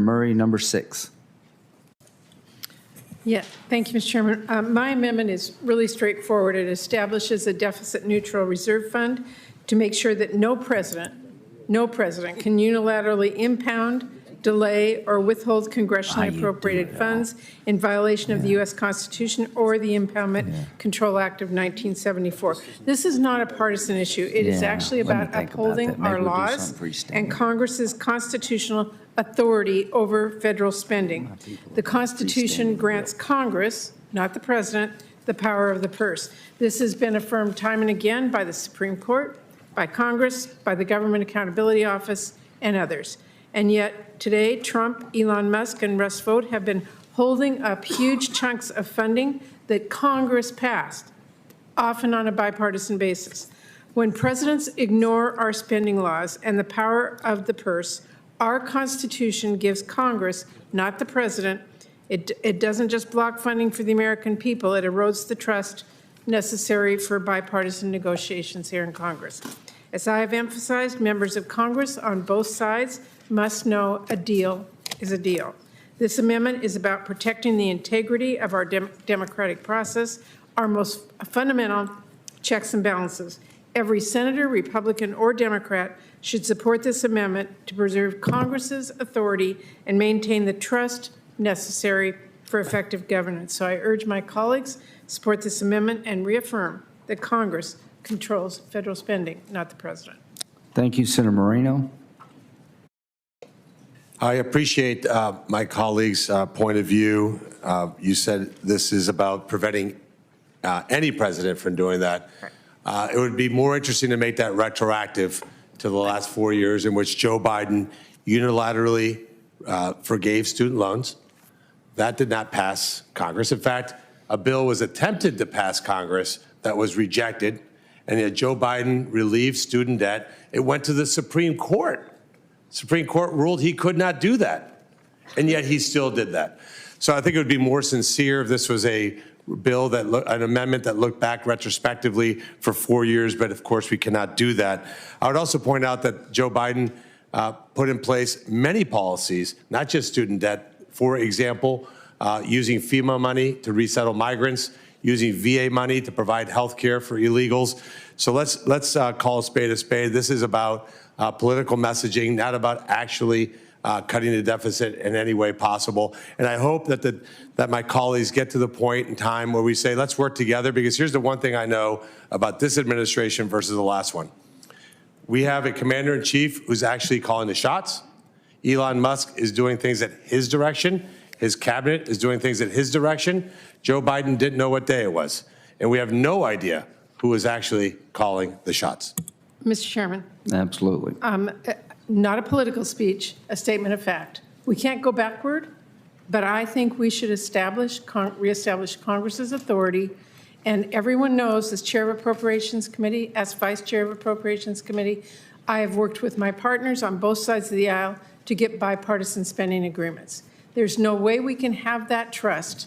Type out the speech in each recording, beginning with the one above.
Murray, number 6. Yeah, thank you, Mr. Chairman. My amendment is really straightforward. It establishes a deficit-neutral reserve fund to make sure that no president can unilaterally impound, delay, or withhold congressionally appropriated funds in violation of the U.S. Constitution or the Impoundment Control Act of 1974. This is not a partisan issue. It is actually about upholding our laws and Congress's constitutional authority over federal spending. The Constitution grants Congress, not the president, the power of the purse. This has been affirmed time and again by the Supreme Court, by Congress, by the Government Accountability Office, and others. And yet today, Trump, Elon Musk, and Russ Vought have been holding up huge chunks of funding that Congress passed, often on a bipartisan basis. When presidents ignore our spending laws and the power of the purse, our Constitution gives Congress, not the president, it doesn't just block funding for the American people, it erodes the trust necessary for bipartisan negotiations here in Congress. As I have emphasized, members of Congress on both sides must know a deal is a deal. This amendment is about protecting the integrity of our democratic process, our most fundamental checks and balances. Every senator, Republican or Democrat, should support this amendment to preserve Congress's authority and maintain the trust necessary for effective governance. So I urge my colleagues to support this amendment and reaffirm that Congress controls federal spending, not the president. Thank you, Senator Moreno. I appreciate my colleague's point of view. You said this is about preventing any president from doing that. It would be more interesting to make that retroactive to the last 4 years in which Joe Biden unilaterally forgave student loans. That did not pass Congress. In fact, a bill was attempted to pass Congress that was rejected, and yet Joe Biden relieved student debt. It went to the Supreme Court. Supreme Court ruled he could not do that, and yet he still did that. So I think it would be more sincere if this was a bill that an amendment that looked back retrospectively for 4 years, but of course we cannot do that. I would also point out that Joe Biden put in place many policies, not just student debt. For example, using FEMA money to resettle migrants, using VA money to provide health care for illegals. So let's call a spade a spade. This is about political messaging, not about actually cutting the deficit in any way possible. And I hope that my colleagues get to the point in time where we say, let's work together, because here's the one thing I know about this administration versus the last one. We have a commander-in-chief who's actually calling the shots. Elon Musk is doing things at his direction. His cabinet is doing things at his direction. Joe Biden didn't know what day it was. And we have no idea who is actually calling the shots. Mr. Chairman. Absolutely. Not a political speech, a statement of fact. We can't go backward, but I think we should reestablish Congress's authority. And everyone knows, as chair of Appropriations Committee, as vice chair of Appropriations Committee, I have worked with my partners on both sides of the aisle to get bipartisan spending agreements. There's no way we can have that trust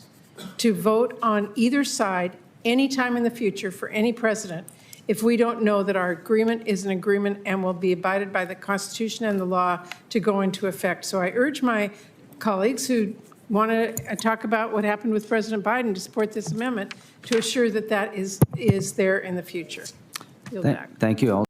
to vote on either side anytime in the future for any president if we don't know that our agreement is an agreement and will be abided by the Constitution and the law to go into effect. So I urge my colleagues who want to talk about what happened with President Biden to support this amendment to assure that that is there in the future. Yield back. Thank you.